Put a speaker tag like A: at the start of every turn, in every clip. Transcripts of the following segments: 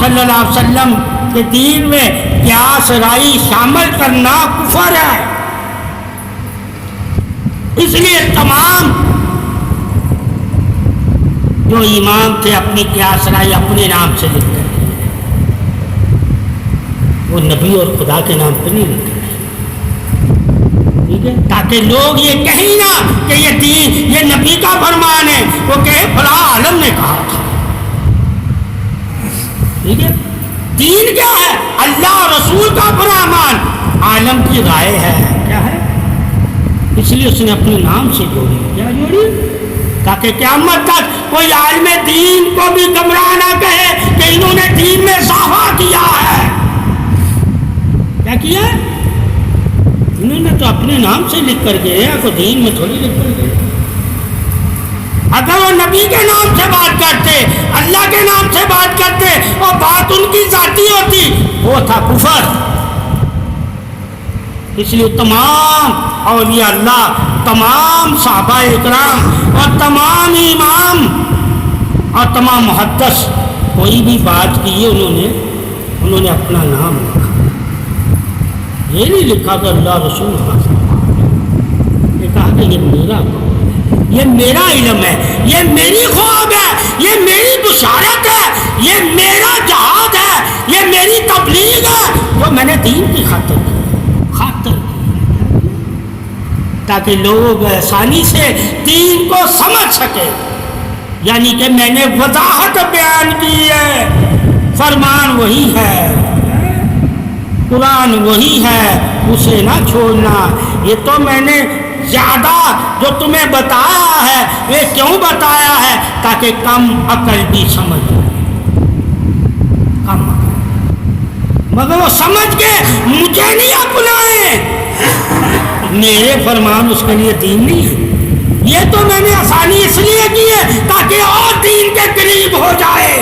A: صلی اللہ علیہ وسلم کے دین میں قیاس رائی شامل کرنا کفر ہے. اس لیے تمام جو امام تھے اپنی قیاس رائی اپنے نام سے لکھ کر، وہ نبی اور خدا کے نام پہ نہیں لکھ رہے، ٹھیک ہے، تاکہ لوگ یہ کہیں نہ کہ یہ دین، یہ نبی کا فرمان ہے، وہ کہے فلاں عالم نے کہا تھا. ٹھیک ہے، دین کیا ہے؟ اللہ رسول کا فرمان، عالم کی رائے ہے. کیا ہے؟ اس لیے اس نے اپنے نام سے جوڑی. کیا جوڑی؟ تاکہ قیامت تک کوئی عالم دین کو بھی گمراہ نہ کہے کہ انہوں نے دین میں اضافہ کیا ہے. کیا کیا؟ انہوں نے تو اپنے نام سے لکھ کر گئے، کوئی دین میں تھوڑی لکھ کر گئے. اگر وہ نبی کے نام سے بات کرتے، اللہ کے نام سے بات کرتے اور بات ان کی ذاتی ہوتی، وہ تھا کفر. اس لیے تمام اولیاء اللہ، تمام صحابہ اکرام اور تمام امام اور تمام محدث کوئی بھی بات کی انہوں نے اپنا نام لکھا. یہ نہیں لکھا کہ اللہ رسول کا، یہ کہا کہ یہ میرا قول ہے، یہ میرا علم ہے، یہ میری خواب ہے، یہ میری بشارت ہے، یہ میرا جہاد ہے، یہ میری تبلیغ ہے جو میں نے دین کی خاطر کی، تاکہ لوگ آسانی سے دین کو سمجھ سکے. یعنی کہ میں نے وضاحت بیان کی ہے، فرمان وہی ہے، قرآن وہی ہے، اسے نہ چھوڑنا. یہ تو میں نے زیادہ جو تمہیں بتایا ہے، یہ کیوں بتایا ہے؟ تاکہ کم عقل بھی سمجھ جائے. کم عقل، مگر وہ سمجھ کے مجھے نہیں اپنائیں. میرے فرمان اس کے لیے دین نہیں ہے. یہ تو میں نے آسانی اس لیے کی ہے تاکہ اور دین کے قریب ہو جائے.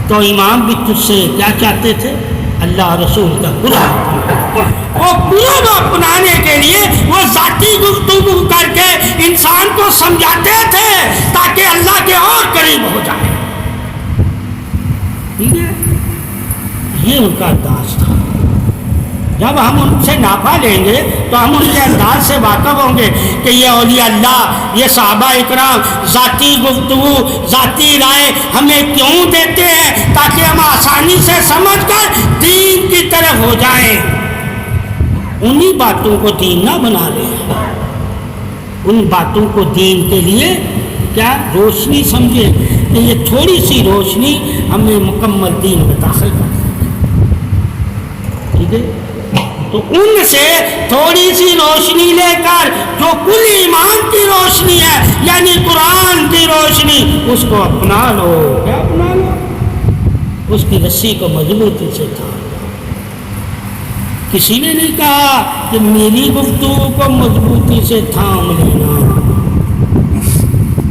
A: تو امام بھی تجھ سے کیا چاہتے تھے؟ اللہ رسول کا قرآن. وہ قرآن اپنانے کے لیے وہ ذاتی گفتگو کر کے انسان کو سمجھاتے تھے تاکہ اللہ کے اور قریب ہو جائے. ٹھیک ہے، یہ ان کا انداز تھا. جب ہم ان سے ناپا لیں گے تو ہم ان کے انداز سے واقف ہوں گے کہ یہ اولیاء اللہ، یہ صحابہ اکرام ذاتی گفتگو، ذاتی رائے ہمیں کیوں دیتے ہیں؟ تاکہ ہم آسانی سے سمجھ کر دین کی طرف ہو جائیں. انہی باتوں کو دین نہ بنا لیں، ان باتوں کو دین کے لیے کیا روشنی سمجھے کہ یہ تھوڑی سی روشنی ہمیں مکمل دین میں داخل کر دے. ٹھیک ہے، تو ان سے تھوڑی سی روشنی لے کر جو کل ایمان کی روشنی ہے، یعنی قرآن کی روشنی، اس کو اپنا لو. کیا اپنا لو؟ اس کی رسی کو مضبوطی سے تھام. کسی نے نہیں کہا کہ میری گفتگو کو مضبوطی سے تھام لینا.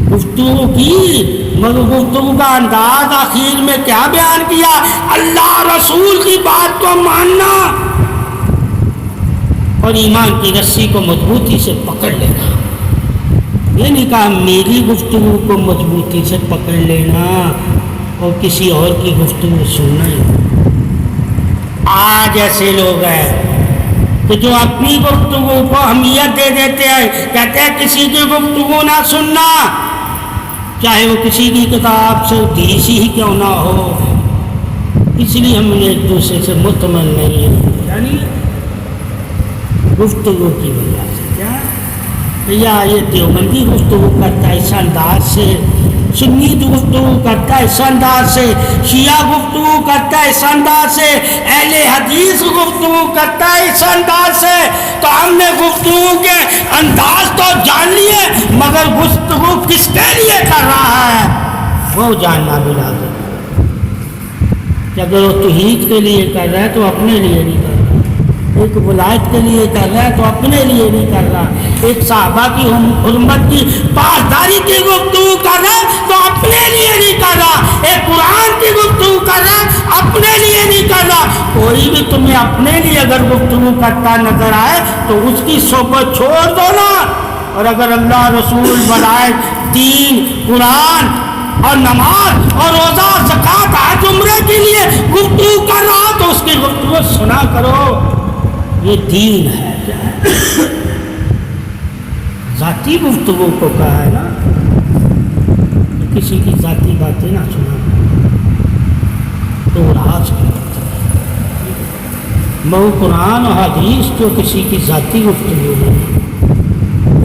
A: گفتگو کی، مگر گفتگو کا انداز آخر میں کیا بیان کیا؟ اللہ رسول کی بات کو ماننا اور ایمان کی رسی کو مضبوطی سے پکڑ لینا. یہ نہیں کہا میری گفتگو کو مضبوطی سے پکڑ لینا اور کسی اور کی گفتگو سننا ہی. آج ایسے لوگ ہیں کہ جو اپنی گفتگو کو اہمیت دے دیتے ہیں، کہتے ہیں کسی کی گفتگو نہ سننا، چاہے وہ کسی کی کتاب سے دیسی ہی کیوں نہ ہو. اس لیے ہم ایک دوسرے سے مطمئن نہیں ہیں. یعنی گفتگو کی وجہ سے کیا، یا یہ دیوبندی گفتگو کرتا ہے اس انداز سے، سنی گفتگو کرتا ہے اس انداز سے، شیعہ گفتگو کرتا ہے اس انداز سے، اہل حدیث گفتگو کرتا ہے اس انداز سے. تو ہم نے گفتگو کے انداز تو جان لیے، مگر گفتگو کس کے لیے کر رہا ہے وہ جاننا بھی لازم. کہ اگر وہ توحید کے لیے کر رہا ہے تو اپنے لیے نہیں کر رہا، ایک ولایت کے لیے کر رہا ہے تو اپنے لیے نہیں کر رہا، ایک صحابہ کی حرمت کی پاسداری کی گفتگو کر رہا ہے تو اپنے لیے نہیں کر رہا، ایک قرآن کی گفتگو کر رہا ہے اپنے لیے نہیں کر رہا. کوئی بھی تمہیں اپنے لیے اگر گفتگو کرتا نظر آئے تو اس کی صحبت چھوڑ دو نا. اور اگر اللہ رسول ولایت، دین، قرآن اور نماز اور روزہ، زکوٰۃ، حج سنا کرو، یہ دین ہے. کیا ہے؟ ذاتی گفتگو کو کہا ہے نا، کسی کی ذاتی باتیں نہ سنا تو راز کی مئو قرآن و حدیث جو کسی کی ذاتی گفتگو ہے،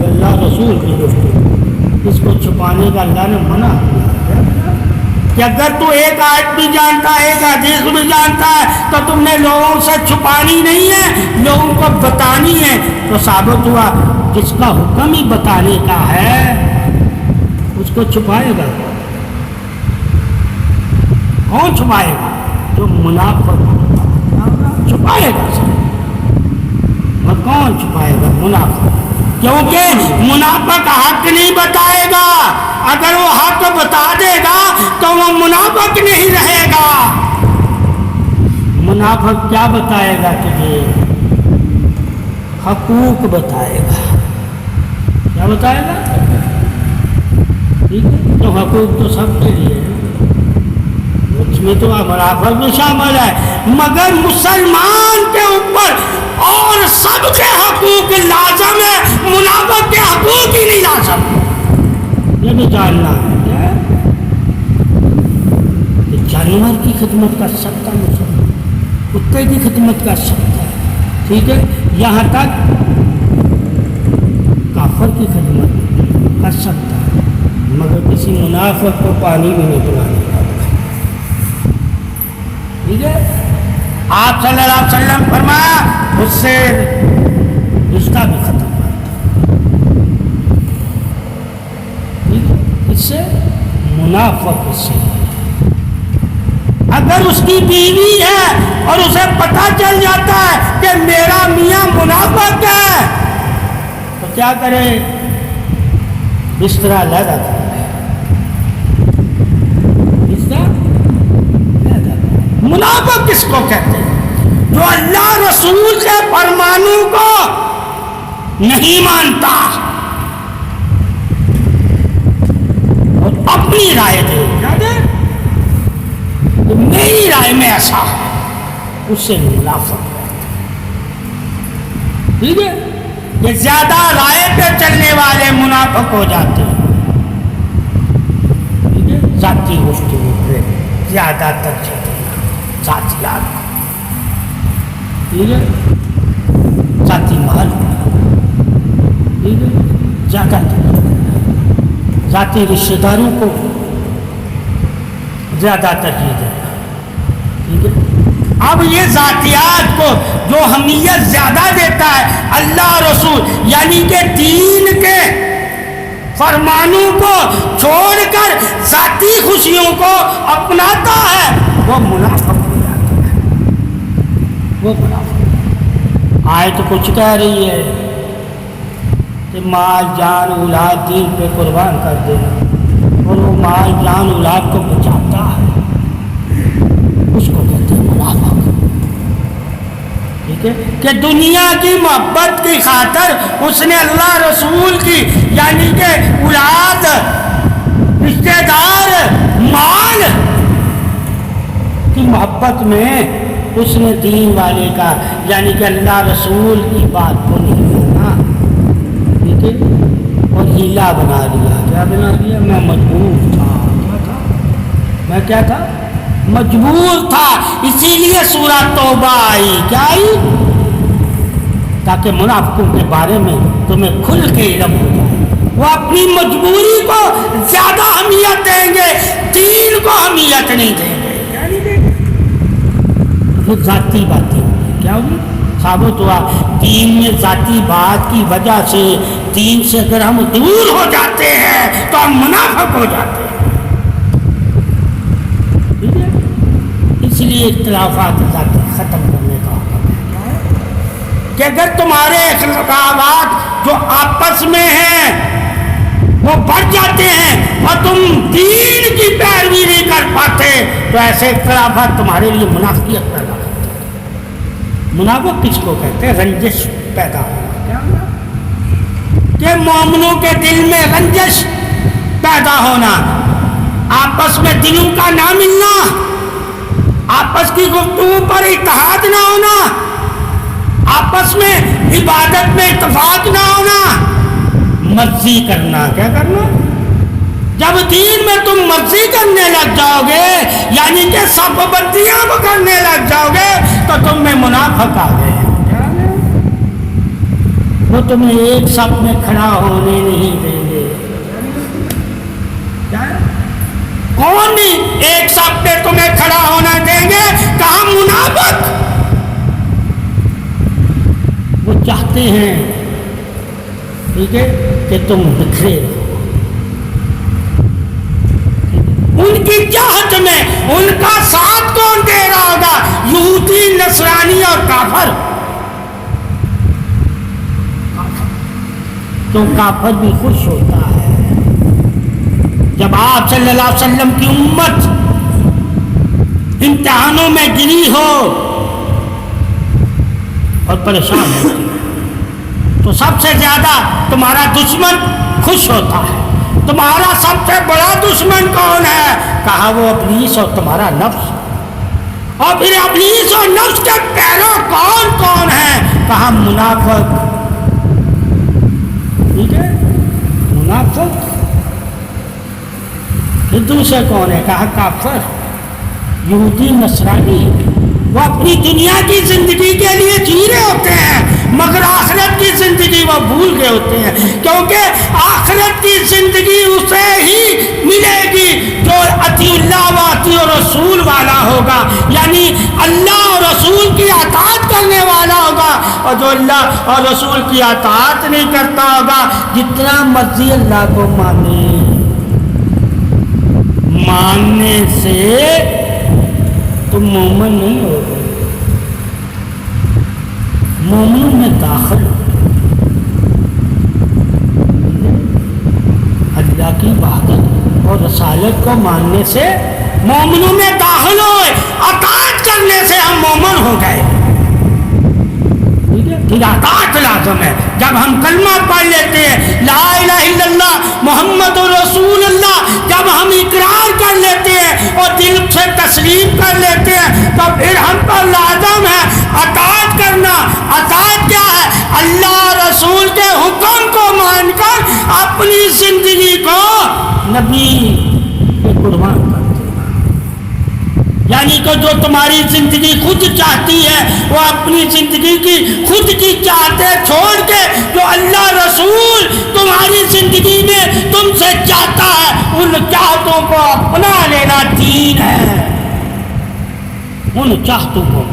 A: اللہ رسول کی گفتگو، اس کو چھپانے کا اللہ نے منع کیا کہ اگر تو ایک آیت بھی جانتا ہے، ایک حدیث بھی جانتا ہے، تو تم نے لوگوں سے چھپانی نہیں ہے، لوگوں کو بتانی ہے. تو ثابت ہوا جس کا حکم ہی بتانے کا ہے اس کو چھپائے گا کون؟ چھپائے گا جو منافق چھپائے گا. اور کون چھپائے گا؟ منافق. کیونکہ منافق حق نہیں بتائے گا. اگر وہ حق بتا دے گا تو وہ منافق نہیں رہے گا. منافق کیا بتائے گا تجھے؟ حقوق بتائے گا. کیا بتائے گا؟ ٹھیک ہے، تو حقوق تو سب کے لیے ہے، اس میں تو منافق بھی شامل ہے، مگر مسلمان کے اوپر اور سب کے حقوق لازم ہے، منافق کے حقوق ہی نہیں لازم. یہ بھی جاننا ہے کہ جانور کی خدمت کر سکتا ہے مسلمان، کتے کی خدمت کر سکتا ہے، ٹھیک ہے، یہاں تک کافر کی خدمت کر سکتا ہے، مگر کسی منافق کو پانی بھی نہیں پلانے کا. ٹھیک ہے، آپ صلی اللہ علیہ وسلم فرمایا اس سے رشتہ بھی ختم کرتا. ٹھیک ہے، اس سے منافق، اس سے اگر اس کی بیوی ہے اور اسے پتہ چل جاتا ہے کہ میرا میاں منافق ہے تو کیا کرے؟ بستر علیحدہ کرے. منافق کس کو کہتے ہیں؟ جو اللہ رسول کے فرمانوں کو نہیں مانتا اور اپنی رائے دے. میری رائے میں ایسا ہے، اس سے منافق کہتے ہیں. ٹھیک ہے، یہ زیادہ رائے پہ چلنے والے منافق ہو جاتے ہیں. ٹھیک ہے، ذاتی گفتگو پہ زیادہ ترجیح ذاتیات، ٹھیک ہے، ذاتی مال، ٹھیک ہے، زیادہ ذاتی رشتہ داروں کو زیادہ ترجیح دینا. ٹھیک ہے، اب یہ ذاتیات کو جو اہمیت زیادہ دیتا ہے اللہ رسول یعنی کہ دین کے فرمانوں کو چھوڑ کر ذاتی خوشیوں کو اپناتا ہے، وہ منافق. آیت کچھ کہہ رہی ہے کہ مال جان اولاد دین پہ قربان کر دینا، اور وہ مال جان اولاد کو بچاتا ہے، اس کو کہتے ہیں منافق. ٹھیک ہے، کہ دنیا کی محبت کی خاطر اس نے اللہ رسول کی یعنی کہ اولاد، رشتے دار، مال کی محبت میں اس نے دین والے کا یعنی کہ اللہ رسول کی بات کو نہیں مانا. ٹھیک ہے، اور ہیلا بنا دیا. کیا بنا دیا؟ میں مجبور تھا. کیا تھا؟ میں کیا تھا؟ مجبور تھا. اسی لیے سورہ توبہ آئی. کیا آئی؟ تاکہ منافقوں کے بارے میں تمہیں کھل کے علم ہو جائے. وہ اپنی مجبوری کو زیادہ اہمیت دیں گے، دین کو اہمیت نہیں دیں گے. ذاتی باتیں کیا ہوگی؟ ثابت ہوا دین میں ذاتی بات کی وجہ سے دین سے اگر ہم دور ہو جاتے ہیں تو ہم منافق ہو جاتے ہیں. ٹھیک ہے، اس لیے اختلافات ذاتی ختم کرنے کا حکم ہے کہ اگر تمہارے اختلافات جو آپس میں ہیں وہ بڑھ جاتے ہیں اور تم دین کی پیروی نہیں کر پاتے تو ایسے اختلافات تمہارے لیے منافقت پیدا کرتے ہیں. منافق کس کو کہتے ہیں؟ رنجش پیدا ہونا. کیا کہ مومنوں کے دل میں رنجش پیدا ہونا، آپس میں دلوں کا نہ ملنا، آپس آپس کی گفتگو پر اتحاد نہ ہونا، آپس میں عبادت میں اتفاق نہ ہونا، مرضی کرنا. کیا کرنا؟ جب دین میں تم مرضی کرنے لگ جاؤ گے، یعنی کہ صف بندیاں کرنے لگ جاؤ گے، تو تم میں منافق آ گئے. وہ تمہیں ایک صف میں کھڑا ہونے نہیں دیں گے. کون نہیں ایک صف پہ تمہیں کھڑا ہونا دیں گے؟ کہاں منافق. وہ چاہتے ہیں، ٹھیک ہے، کہ تم بکھرے رہو. ان کی چاہت میں ان کا ساتھ کون دے رہا ہوگا؟ یہودی، نصرانی اور کافر. تو کافر بھی خوش ہوتا ہے جب آپ صلی اللہ علیہ وسلم کی امت امتحانوں میں گری ہو اور پریشان ہوتی ہے، تو سب سے زیادہ تمہارا دشمن خوش ہوتا ہے. تمہارا سب سے بڑا دشمن کون ہے؟ کہا وہ ابلیس اور تمہارا نفس. اور پھر ابلیس اور نفس کے پیرو کون کون ہے؟ کہا منافق. ٹھیک ہے، منافق. پھر دوسرے کون ہے؟ کہا کافر، یہودی، نصرانی. وہ اپنی دنیا کی زندگی کے لیے جی رہے ہوتے ہیں، مگر آخرت کی زندگی وہ بھول گئے ہوتے ہیں، کیونکہ آخرت کی زندگی اسے ہی ملے گی جو اطیع اللہ و اطیع رسول والا ہوگا، یعنی اللہ اور رسول کی اطاعت کرنے والا ہوگا. اور جو اللہ اور رسول کی اطاعت نہیں کرتا ہوگا، جتنا مرضی اللہ کو ماننے سے تم مومن نہیں ہو گئے. مومنوں میں داخل ہو، اللہ کی وحدت اور رسالت کو ماننے سے مومنوں میں داخل ہوئے. اطاعت کرنے سے ہم مومن ہو گئے. پھر اطاعت لازم ہے. جب ہم کلمہ پڑھ لیتے ہیں لا الہ الا اللہ محمد رسول اللہ، جب ہم اقرار کر لیتے ہیں اور دل سے تسلیم کر لیتے ہیں، تو پھر ہم پر لازم ہے اطاعت کرنا. اطاعت کیا ہے؟ اللہ رسول کے حکم کو مان کر اپنی زندگی کو نبی کے قربان کر دینا. یعنی کہ جو تمہاری زندگی خود چاہتی ہے، وہ اپنی زندگی کی خود کی چاہتیں چھوڑ کے جو اللہ رسول تمہاری زندگی میں تم سے چاہتا ہے، ان چاہتوں کو اپنا لینا دین ہے. ان چاہتوں کو.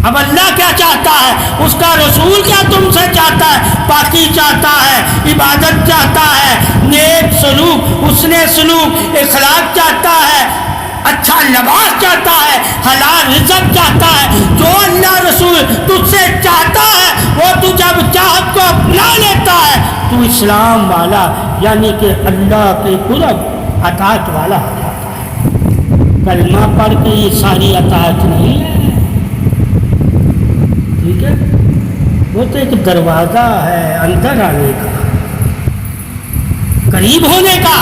A: اب اللہ کیا چاہتا ہے، اس کا رسول کیا تم سے چاہتا ہے؟ پاکی چاہتا ہے، عبادت چاہتا ہے، نیک سلوک، حسن سلوک، اخلاق چاہتا ہے، اچھا لباس چاہتا ہے، حلال رزق چاہتا ہے. جو اللہ رسول تجھ سے چاہتا ہے وہ تو جب چاہت کو اپنا لیتا ہے تو اسلام والا، یعنی کہ اللہ کے قرب اطاعت والا ہو جاتا ہے. کلمہ پڑھ کے یہ ساری اطاعت نہیں ہے. ٹھیک ہے، وہ تو ایک دروازہ ہے اندر آنے کا، قریب ہونے کا.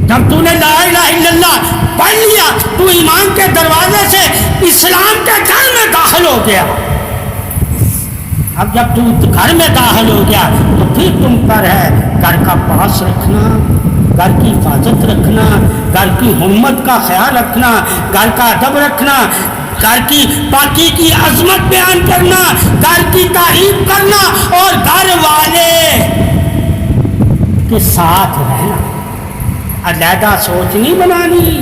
A: جب تو نے لا الہ الا اللہ پڑھ لیا، تو ایمان کے دروازے سے اسلام کے گھر میں داخل ہو گیا. اب جب تو گھر میں داخل ہو گیا تو پھر تم پر ہے گھر کا پاس رکھنا، گھر کی حفاظت رکھنا، گھر کی حرمت کا خیال رکھنا، گھر کا ادب رکھنا، گھر کی پاکی کی عظمت بیان کرنا، گھر کی تعریف کرنا اور گھر والے کے ساتھ رہنا. علیحدہ سوچ نہیں بنانی،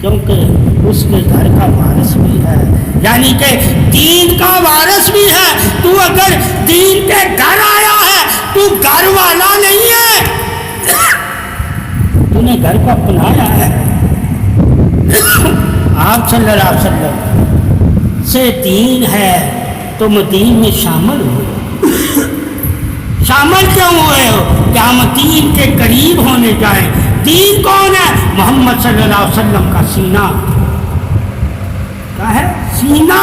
A: کیونکہ اس کے گھر کا وارث بھی ہے، یعنی کہ دین کا وارث بھی ہے. تو اگر دین کے گھر آیا ہے تو گھر والا نہیں ہے، تو نے گھر کو اپنایا ہے. آپ صلی اللہ علیہ وسلم سے دین ہے، تم دین میں شامل ہو. شامل کیوں ہوئے ہو؟ کہ ہم دین کے قریب ہونے جائیں. دین کون ہے؟ محمد صلی اللہ علیہ وسلم کا سینہ. کیا ہے؟ سینہ.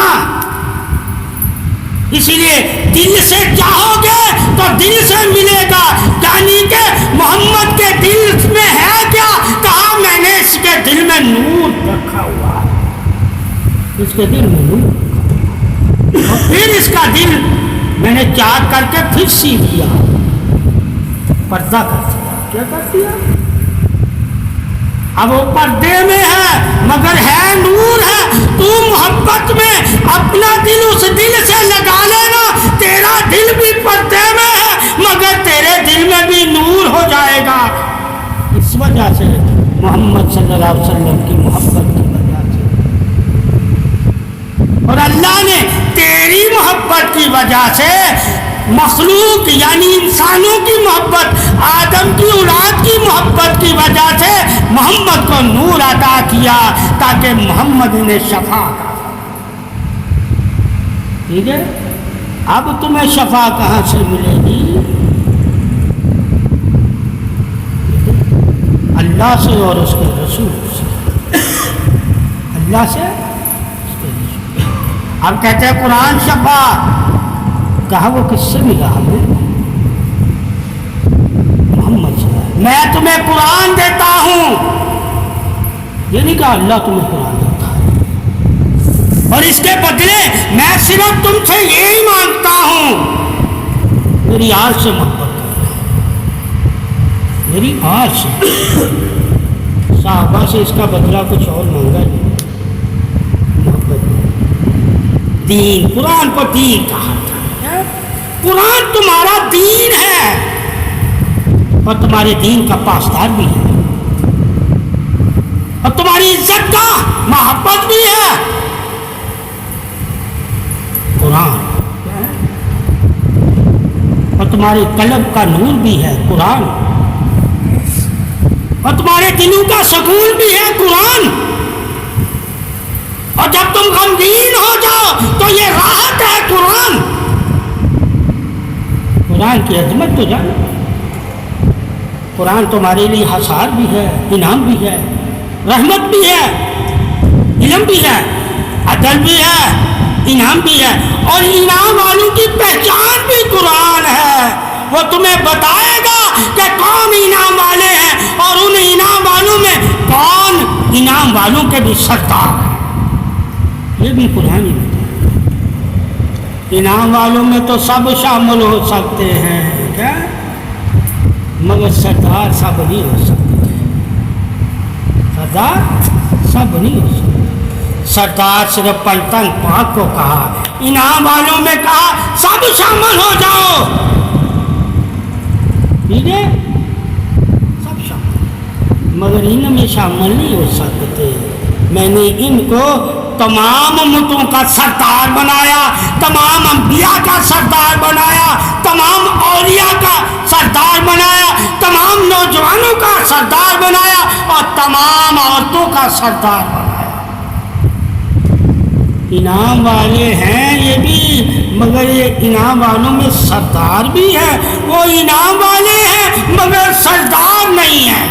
A: اسی لیے دل سے چاہو گے تو دل سے ملے گا. یعنی کہ محمد کے دل میں ہے کیا؟ کہا میں نے اس کے کے دل میں نور رکھا ہوا ہے، اس کے دل میں نور، اور پھر اس کا دل میں نے چاک کر کے پھر سی دیا، پردہ کر دیا۔ کیا کر دیا؟ اب وہ پردے میں ہے مگر ہے نور ہے۔ تو محبت میں اپنا دل اس دل سے لگا لینا، تیرا دل بھی پردے میں ہے مگر تیرے دل میں بھی نور ہو جائے گا۔ اس وجہ سے محمد صلی اللہ علیہ وسلم کی محبت کی وجہ سے، اور اللہ نے تیری محبت کی وجہ سے مخلوق یعنی انسانوں کی محبت، آدم کی اولاد کی محبت کی وجہ سے محمد کو نور عطا کیا تاکہ محمد انہیں شفا کا۔ ٹھیک ہے، اب تمہیں شفا کہاں سے ملے گی؟ اللہ سے اور اس کے رسول سے، اللہ سے اس کے رسول۔ اب کہتے ہیں قرآن شفا، کہا وہ کس سے ملا ہمیں؟ محمد صلی اللہ علیہ وسلم۔ میں تمہیں قرآن دیتا ہوں، یہ نہیں کہا اللہ تمہیں قرآن دیتا ہے، اور اس کے بدلے میں صرف تم سے یہی مانگتا ہوں، میری آج سے محبت کرنا، میری آج سے۔ صحابہ سے اس کا بدلہ کچھ اور مانگا نہیں، محبت نہیں۔ دین، قرآن کو دین کہا تھا، قرآن تمہارا دین ہے اور تمہارے دین کا پاسدار بھی ہے، اور تمہاری عزت کا محبت بھی ہے۔ قرآن اور تمہارے قلب کا نور بھی ہے قرآن، اور تمہارے دلوں کا سکون بھی ہے قرآن، اور جب تم غمگین ہو جاؤ تو یہ راحت ہے قرآن۔ قرآن کی عظمت تو جانو، قرآن تمہارے لیے حصار بھی ہے، انعام بھی ہے، رحمت بھی ہے، علم بھی ہے، عدل بھی ہے، انعام بھی ہے، اور انعام والوں کی پہچان بھی قرآن ہے۔ وہ تمہیں بتائے گا کہ کون انعام والے ہیں، اور ان انعام والوں میں کون انعام والوں کے بھی سردار ہے، یہ بھی قرآن ہی بتائے۔ انعام والوں میں تو سب شامل ہو سکتے ہیں کیا، مگر سردار سب نہیں ہو سکتے، سردار سب نہیں ہو سکتے۔ سردار صرف پلتن پاک کو کہا، انعام والوں میں کہا سب شامل ہو جاؤ، ٹھیک ہے، سب شامل، مگر ان میں شامل نہیں ہو سکتے۔ میں نے ان کو تمام امتوں کا سردار بنایا، تمام انبیاء کا سردار بنایا، تمام اولیاء کا سردار بنایا، تمام نوجوانوں کا سردار بنایا، اور تمام عورتوں کا سردار بنایا۔ انعام والے ہیں یہ بھی، مگر یہ انعام والوں میں سردار بھی ہے، وہ انعام والے ہیں مگر سردار نہیں ہیں۔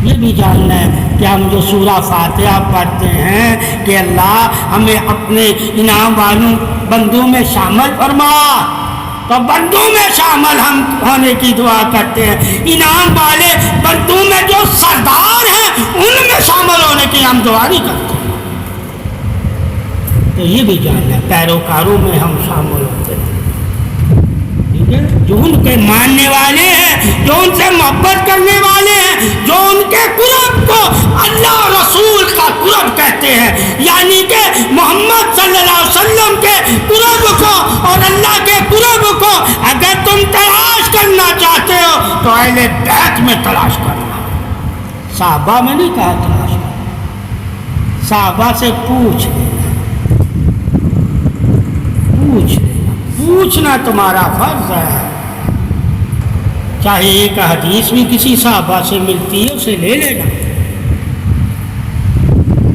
A: یہ بھی جاننا ہے کہ ہم جو سورہ فاتحہ پڑھتے ہیں کہ اللہ ہمیں اپنے انعام والوں بندوں میں شامل فرما، تو بندوں میں شامل ہم ہونے کی دعا کرتے ہیں۔ انعام والے بندوں میں جو سردار ہیں ان میں شامل ہونے کی ہم دعا نہیں کرتے۔ تو یہ بھی جاننا ہے، پیروکاروں میں ہم شامل ہوتے ہیں، جو ان کے ماننے والے ہیں، جو ان سے محبت کرنے والے ہیں، جو ان کے قرب کو اللہ اور رسول کا قرب کہتے ہیں، یعنی کہ محمد صلی اللہ علیہ وسلم کے قرب کو اور اللہ کے قرب کو اگر تم تلاش کرنا چاہتے ہو تو اہل بیت میں تلاش کرنا، صحابہ میں نہیں کہا تلاش کرنا، صحابہ سے پوچھ لینا، پوچھ لینا، پوچھنا تمہارا فرض ہے۔ چاہے ایک حدیث بھی کسی صحابہ سے ملتی ہے اسے لے لینا،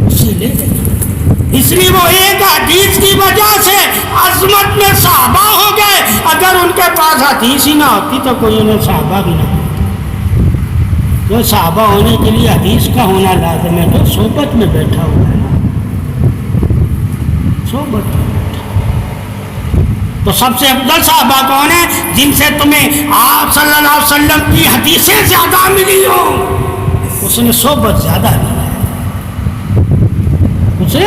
A: اسے لے لینا، اس لیے وہ ایک حدیث کی وجہ سے عظمت میں صحابہ ہو گئے۔ اگر ان کے پاس حدیث ہی نہ ہوتی تو کوئی انہیں صحابہ بھی نہ ہوتا۔ جو صحابہ ہونے کے لیے حدیث کا ہونا لازم ہے، تو صحبت میں بیٹھا ہوا ہے، صحبت میں بیٹھا۔ تو سب سے افضل صحابہ کون ہیں؟ جن سے تمہیں آپ صلی اللہ علیہ وسلم کی حدیثیں زیادہ ملی ہوں، وہ اس نے صحبت زیادہ لی ہے، اسے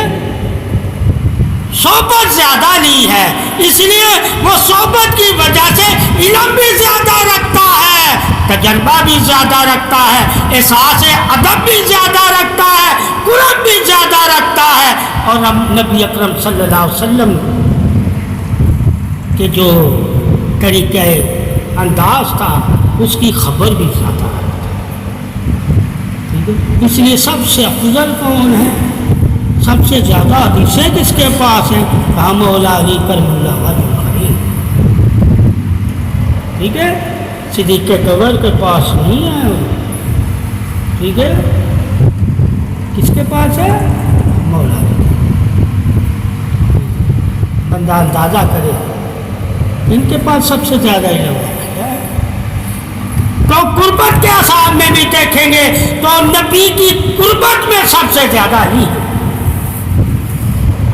A: صحبت زیادہ لی ہے، اس لیے وہ صحبت کی وجہ سے علم بھی زیادہ رکھتا ہے، تجربہ بھی زیادہ رکھتا ہے، احساس ادب بھی زیادہ رکھتا ہے، قرب بھی زیادہ رکھتا ہے، اور اب نبی اکرم صلی اللہ علیہ وسلم کے جو طریقہ انداز تھا اس کی خبر بھی زیادہ رکھتا ہے۔ اس لیے سب سے افضل کون ہے، سب سے زیادہ حدیثیں کس کے پاس ہیں؟ مولا علی کرم اللہ وجہ، ٹھیک ہے، صدیق قبر کے پاس نہیں ہے، ٹھیک ہے، کس کے پاس ہے؟ مولا علی۔ بندہ اندازہ کرے ان کے پاس سب سے زیادہ علم ہے۔ تو قربت کے اصحاب میں بھی دیکھیں گے تو نبی کی قربت میں سب سے زیادہ ہی ہے،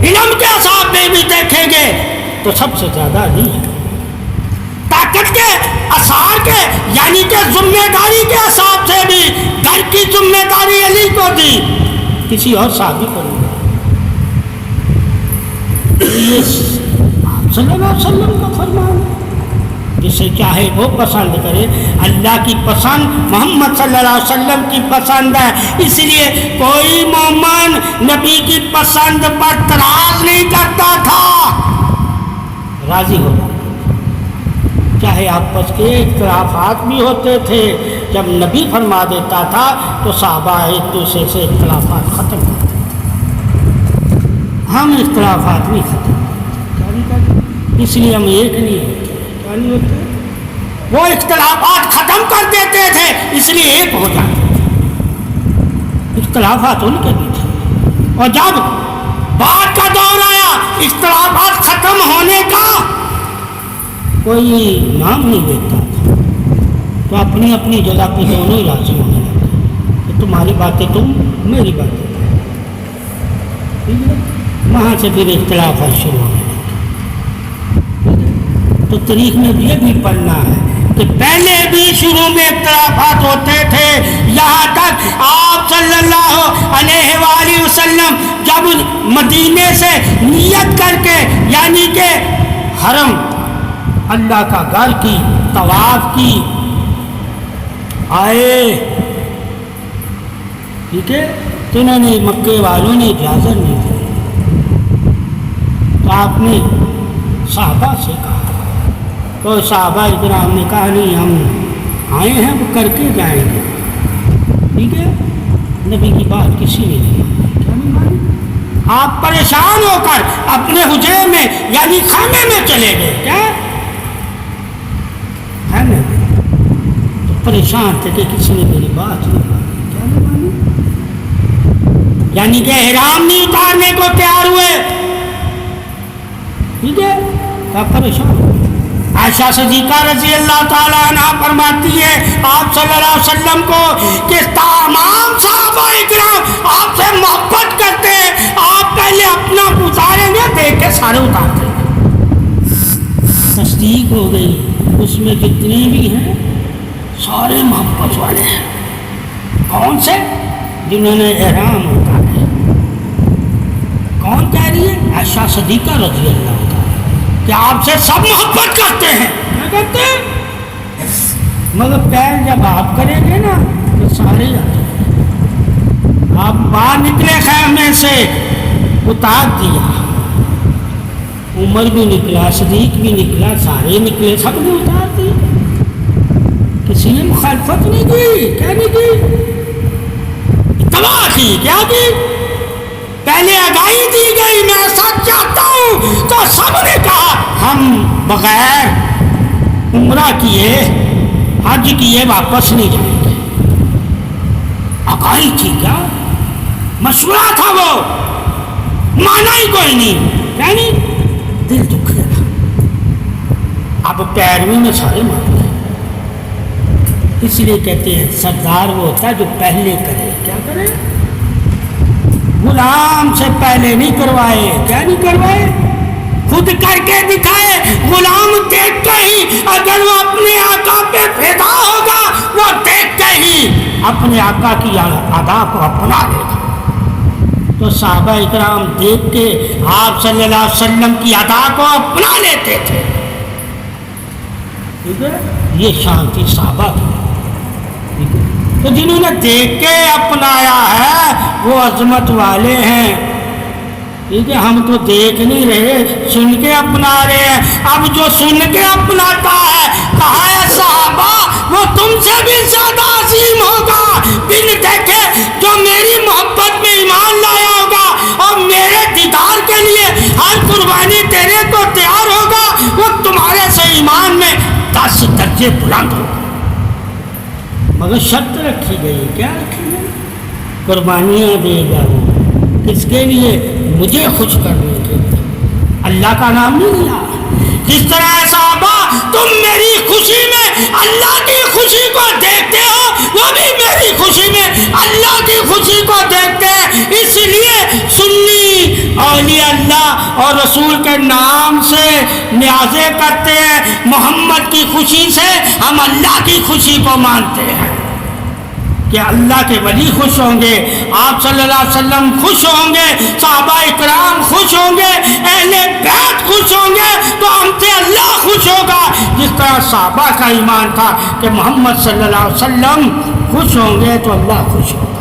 A: علم کے اصحاب میں بھی دیکھیں گے تو سب سے زیادہ ہی ہے، طاقت کے اثار کے یعنی کہ ذمہ داری کے اصحاب سے بھی گھر کی ذمہ داری علی کو دی، کسی اور صحابی کو نہیں۔ یہ آپ صلی اللہ علیہ وسلم کا فرمان ہے، جسے چاہے وہ پسند کرے، اللہ کی پسند محمد صلی اللہ علیہ وسلم کی پسند ہے، اس لیے کوئی مومن نبی کی پسند پر اعتراض نہیں کرتا تھا، راضی ہو جاتا، چاہے آپس کے اختلافات بھی ہوتے تھے، جب نبی فرما دیتا تھا تو صحابہ ایک دوسرے سے اختلافات ختم کرتے تھے، ہم اختلافات نہیں ختم کرتے، اس لیے ہم ایک نہیں ہوتے، وہ اختلافات ختم کر دیتے تھے اس لیے ایک ہو جاتے تھے، اختلافات ان کے بھی تھے، اور جب بعد کا دور آیا اختلافات ختم ہونے کا کوئی نام نہیں دیتا تھا، تو اپنی اپنی جگہ پہ دونوں ہی راضی ہونے لگے کہ تمہاری باتیں تم، میری باتیں ٹھیک ہے، وہاں سے پھر اختلافات شروع ہونے لگے۔ تو تاریخ میں یہ بھی پڑھنا ہے کہ پہلے بھی شروع میں اختلافات ہوتے تھے، یہاں تک آپ صلی اللہ علیہ وآلہ وسلم جب مدینے سے نیت کر کے یعنی کہ حرم اللہ کا گھر کی طواف کی آئے، ٹھیک ہے، تو انہوں نے مکے والوں نے اجازت نہیں دی، تو آپ نے صحابہ سے کہا، تو صحابہ اکرام نے کہا نہیں ہم آئے ہیں وہ کر کے جائیں گے، ٹھیک ہے، نبی کی بات کسی نے نہیں، کیا نہیں مانی، آپ پریشان ہو کر اپنے حجرے میں یعنی خیمے میں چلے گئے، کیا خیمے میں، تو پریشان تھے کہ کسی نے میری بات نہیں مانی، کیا نہیں مانی، یعنی کہ احرام نہیں اتارنے کو تیار ہوئے، ٹھیک ہے، آپ پریشان ہو۔ عائشہ صدیقہ رضی اللہ تعالیٰ عنہ فرماتی ہے آپ صلی اللہ علیہ وسلم کو کہ تمام صحابہ اکرام آپ سے محبت کرتے ہیں، آپ پہلے اپنا اتاریں گے دیکھ کے سارے اتارتے ہیں، تصدیق ہو گئی، اس میں جتنے بھی ہیں سارے محبت والے ہیں، کون سے؟ جنہوں نے احرام اتارے، کون کہہ رہی ہے؟ عائشہ صدیقہ رضی اللہ تعالیٰ کہ آپ سے سب محبت کرتے ہیں، کیا کرتے ہیں، مگر پیر جب آپ کریں گے نا تو سارے آتے ہیں، آپ باہر نکلے خیمے سے اتار دیا، عمر بھی نکلا، صدیق بھی نکلا، سارے نکلے، سب نے اتار دی، کسی نے مخالفت نہیں کی، کیا نہیں کی، اتباع کی، کیا کی، پہلے آگاہی دی گئی میں سچ چاہتا ہوں، تو سب نے کہا ہم بغیر عمرہ کیے حج کیے واپس نہیں جائیں گے، آگاہی تھی، کیا مشورہ تھا، وہ مانا ہی کوئی نہیں، یعنی دل دکھ گیا، اب پیروی میں سارے مان گئے، اس لیے کہتے ہیں سردار وہ ہوتا ہے جو پہلے کرے، کیا کرے، غلام سے پہلے نہیں کروائے، کیا نہیں کروائے، خود کر کے دکھائے، غلام دیکھ کے ہی اگر وہ اپنے آقا پہ فدا ہوگا وہ دیکھ کے ہی اپنے آقا کی ادا کو اپنا لے تھے۔ تو صحابہ اکرام دیکھ کے آپ صلی اللہ علیہ وسلم کی ادا کو اپنا لیتے تھے۔ ٹھیک ہے، یہ شان تھی صحابہ کی۔ تو جنہوں نے دیکھ کے اپنایا ہے وہ عظمت والے ہیں۔ ٹھیک ہے، ہم تو دیکھ نہیں رہے، سن کے اپنا رہے ہیں۔ اب جو سن کے اپناتا ہے، کہا ہے صحابہ وہ تم سے بھی زیادہ عظیم ہوگا بن دیکھے جو میری محبت میں ایمان لایا ہوگا اور میرے دیدار کے لیے ہر قربانی دینے کو تیار ہوگا، وہ تمہارے سے ایمان میں 10 درجے بلند ہوگا۔ مگر شرط رکھی گئی، کیا رکھی گئی؟ قربانیاں دے گا وہ کس کے لیے؟ مجھے خوش کرنے کے لیے، اللہ کا نام نہیں لیا۔ جس طرح صحابہ تم میری خوشی میں اللہ کی خوشی کو دیکھتے ہو، وہ بھی میری خوشی میں اللہ کی خوشی کو دیکھتے ہیں۔ اس لیے سنی اولیاء اللہ اور رسول کے نام سے نیازیں کرتے ہیں، محمد کی خوشی سے ہم اللہ کی خوشی کو مانتے ہیں کہ اللہ کے ولی خوش ہوں گے، آپ صلی اللہ علیہ وسلم خوش ہوں گے، صحابہ اکرام خوش ہوں گے، اہل بیت خوش ہوں گے، تو ہم سے اللہ خوش ہوگا۔ جس طرح صحابہ کا ایمان تھا کہ محمد صلی اللہ علیہ وسلم خوش ہوں گے تو اللہ خوش ہوگا۔